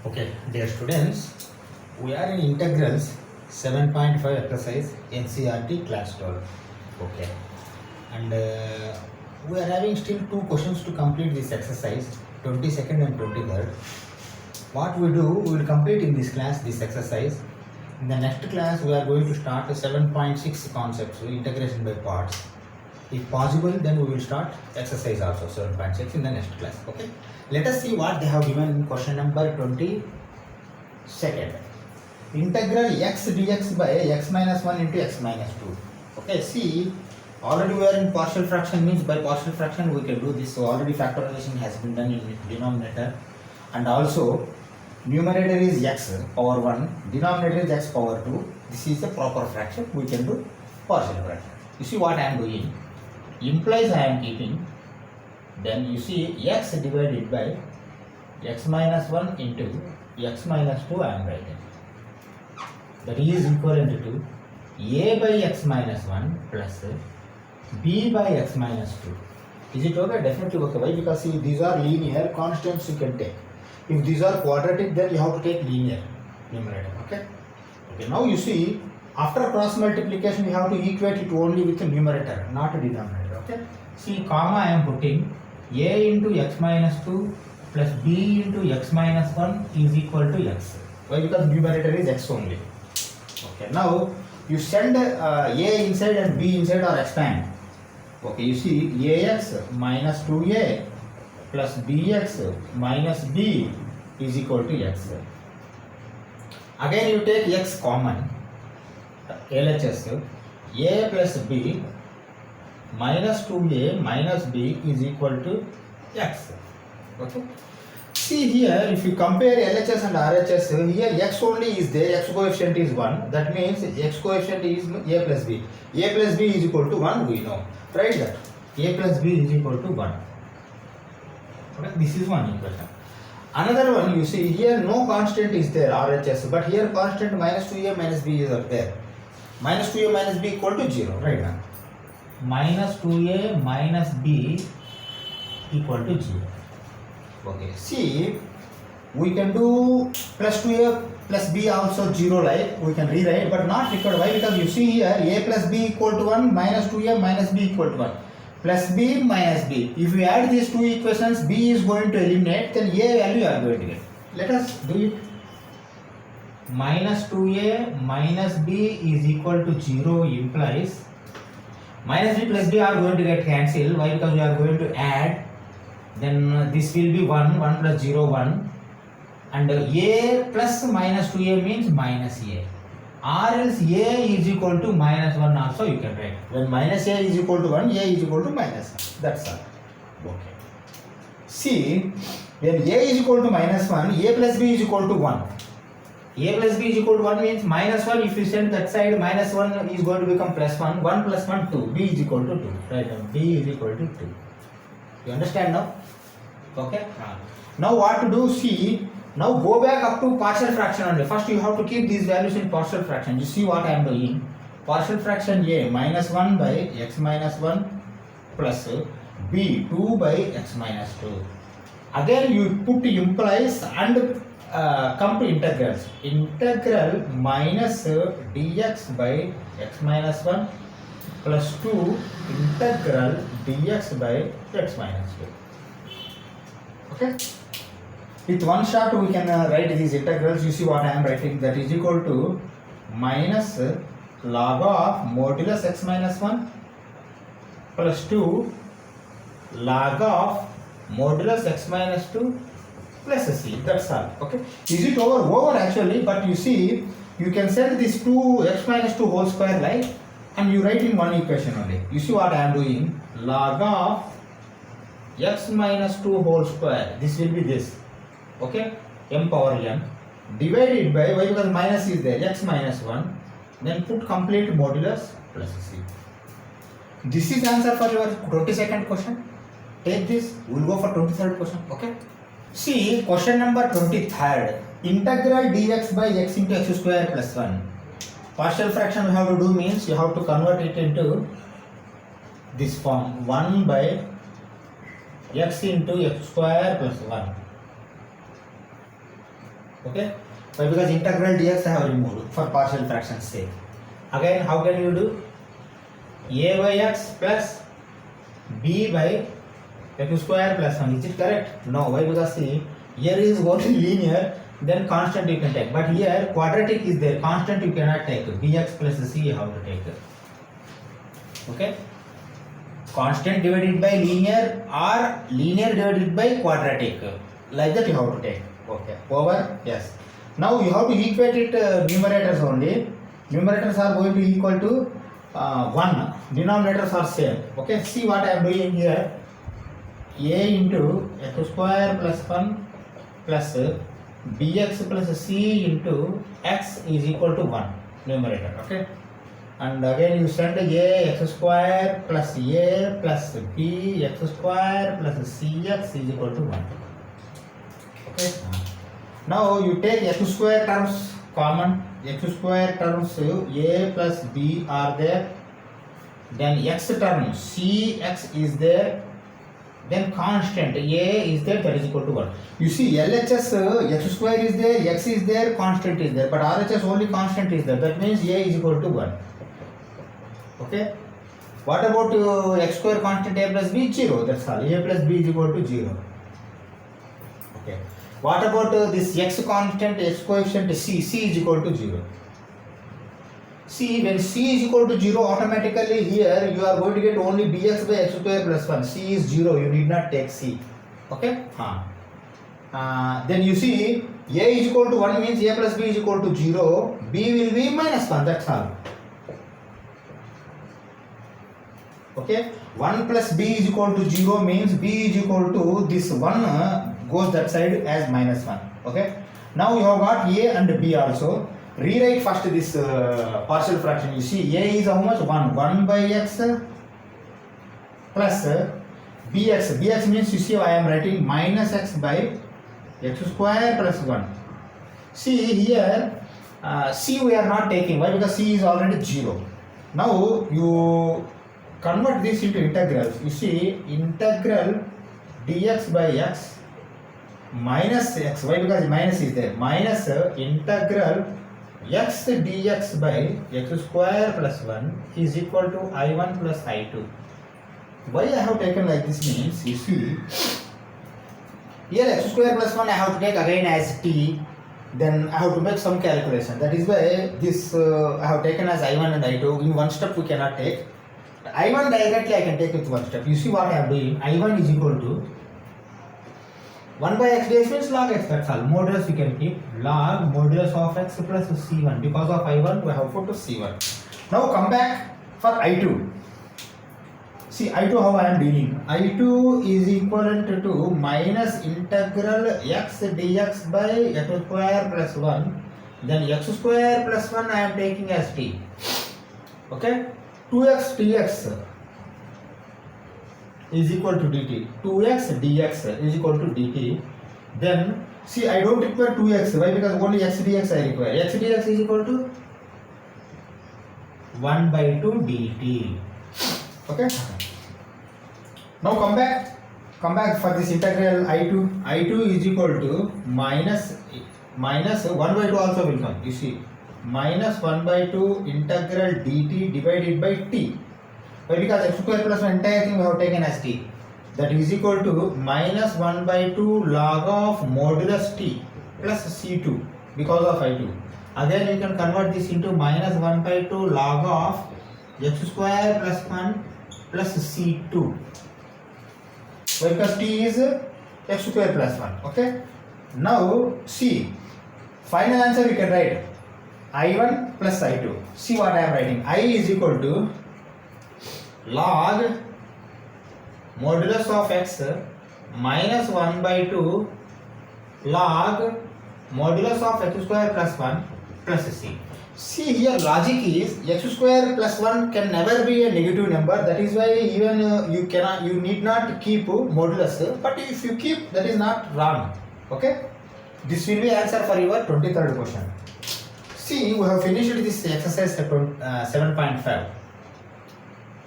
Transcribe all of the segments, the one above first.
Okay, dear students, we are in integrals 7.5 exercise NCERT class 12. Okay, and we are having still two questions to complete this exercise, 22nd and 23rd. What we do, we will complete in this class this exercise. In the next class, we are going to start 7.6 concepts, integration by parts. If possible, then we will start exercise also 7.6 in the next class. Okay. Let us see what they have given in question number 22nd. Integral x dx by x minus 1 into x minus 2. Okay. See, already we are in partial fraction, means by partial fraction we can do this. So already factorization has been done in denominator, and also numerator is x power 1, denominator is x power 2. This is a proper fraction. We can do partial fraction. You see what I am doing? Implies I am keeping, then you see x divided by x minus 1 into x minus 2 I am writing. That is equivalent to a by x minus 1 plus b by x minus 2. Is it okay? Definitely okay. Why? Because see, these are linear constants you can take. If these are quadratic, then you have to take linear numerator. Okay. Okay. Now you see, after cross multiplication, we have to equate it only with the numerator, not a denominator. Okay. See, comma I am putting a into x minus 2 plus b into x minus 1 is equal to x. Why? Because numerator is x only. Okay. Now you send a inside and b inside or expand. Okay. You see, ax minus 2a plus bx minus b is equal to x. Again you take x common. LHS a plus b minus 2a minus b is equal to x. Okay. See here, if you compare LHS and RHS, here x only is there, x coefficient is 1. That means x coefficient is a plus b. A plus b is equal to 1, we know. Write that. A plus b is equal to 1. Okay. This is one equation. Another one, you see here no constant is there, RHS, but here constant minus 2a minus b is there. Minus 2a minus b equal to 0, right now. Minus 2a minus b equal to 0. Okay, see, we can do plus 2a plus b also 0, like we can rewrite, but not required. Why? Because you see here a plus b equal to 1, minus 2a minus b equal to 1. Plus b minus b. If we add these two equations, b is going to eliminate, then a value you are going to get. Let us do it. Minus 2a minus b is equal to 0 implies minus b plus b are going to get cancelled. Why? Because we are going to add, then this will be 1 plus 0 1, and a plus minus 2a means minus a, or else a is equal to minus 1 also you can write. When minus a is equal to 1, a is equal to minus 1. That's all. Okay. See, when a is equal to minus 1, a plus b is equal to 1. A plus b is equal to 1 means minus 1, if you send that side, minus 1 is going to become plus 1. 1 plus 1, 2. B is equal to 2. Right now, b is equal to 2. You understand now? Okay. Now what to do? See, now go back up to partial fraction only. First you have to keep these values in partial fraction. You see what I am doing? Partial fraction a minus 1 by x minus 1 plus b 2 by x minus 2. Again you put implies and come to integrals. Integral minus dx by x minus 1 plus 2 integral dx by x minus 2. Okay. With one shot we can write these integrals. You see what I am writing? That is equal to minus log of modulus x minus 1 plus 2 log of modulus x minus 2 plus c. That's all. Okay. Is it over? Over actually, but you see, you can set this 2 x minus 2 whole square like, and you write in one equation only. You see what I am doing? Log of x minus 2 whole square. This will be this. Okay. M power n divided by, why? Because minus is there, x minus 1. Then put complete modulus plus c. This is answer for your 22nd question. Take this. We will go for 23rd question. Okay. See, question number 23rd. Integral dx by x into x square plus 1. Partial fraction we have to do means you have to convert it into this form. 1 by x into x square plus 1. Okay, why? Because integral dx I have removed for partial fraction's sake. Again, how can you do? A by x plus b by x square plus 1. Is it correct? No. Why? Because see, here is only linear, then constant you can take. But here quadratic is there, constant you cannot take. Bx plus c you have to take. Okay. Constant divided by linear or linear divided by quadratic. Like that you have to take. Okay. Over. Yes. Now you have to equate it numerators only. Numerators are going to equal to 1. Denominators are same. Okay. See what I am doing here. A into x square plus 1 plus bx plus c into x is equal to 1. Numerator. Okay. And again you send a x square plus a plus b x square plus cx is equal to 1. Okay. Now you take x square terms common. X square terms a plus b are there. Then x term cx is there. Then constant a is there, that is equal to 1. You see LHS x square is there, x is there, constant is there. But RHS only constant is there. That means a is equal to 1. Okay. What about x square constant a plus b? 0. That's all. A plus b is equal to 0. Okay. What about this x constant, x coefficient c? C is equal to 0. See, when c is equal to 0, automatically here you are going to get only bx by x square plus 1. C is 0. You need not take c. Okay. Then you see a is equal to 1 means a plus b is equal to 0. B will be minus 1. That's all. Okay, 1 plus b is equal to 0 means b is equal to this 1 goes that side as minus 1. Okay, now you have got a and b also. Rewrite first this partial fraction. You see a is how much? 1 by x plus bx. Bx means you see I am writing minus x by x square plus 1. See here c we are not taking. Why? Because c is already 0. Now you convert this into integrals. You see integral dx by x minus x. Why? Because minus is there. Minus integral x dx by x square plus 1 is equal to I1 plus I2. Why I have taken like this means, you see here x square plus 1 I have to take again as t. Then I have to make some calculation. That is why this I have taken as I1 and I2. In one step we cannot take. I1 directly I can take with one step. You see what I am doing. I1 is equal to 1 by x dx means log x. That's all. Modulus we can keep. Log modulus of x plus c1. Because of I1 we have put to c1. Now come back for I2. See I2 how I am dealing. I2 is equivalent to minus integral x dx by x square plus 1. Then x square plus 1 I am taking as t. Okay. 2x dx is equal to dt. 2x dx is equal to dt. Then see I don't require 2x. Why? Because only x dx I require. X dx is equal to 1 by 2 dt. Okay. Now come back for this integral I2. I2 is equal to minus 1 by 2 also will come. You see minus 1 by 2 integral dt divided by t. Why? Because x square plus 1 entire thing we have taken as t. That is equal to minus 1 by 2 log of modulus t plus c2 because of I2. Again you can convert this into minus 1 by 2 log of x square plus 1 plus c2. Why? Because t is x square plus 1. Okay. Now see, final answer we can write I1 plus I2. See what I am writing. I is equal to log modulus of x minus 1 by 2 log modulus of x square plus 1 plus c. See here logic is x square plus 1 can never be a negative number. That is why even you need not keep modulus. But if you keep, that is not wrong. Okay. This will be answer for your 23rd question. See, we have finished this exercise 7.5.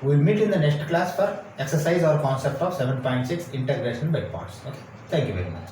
We will meet in the next class for exercise or concept of 7.6 integration by parts. Okay. Thank you very much.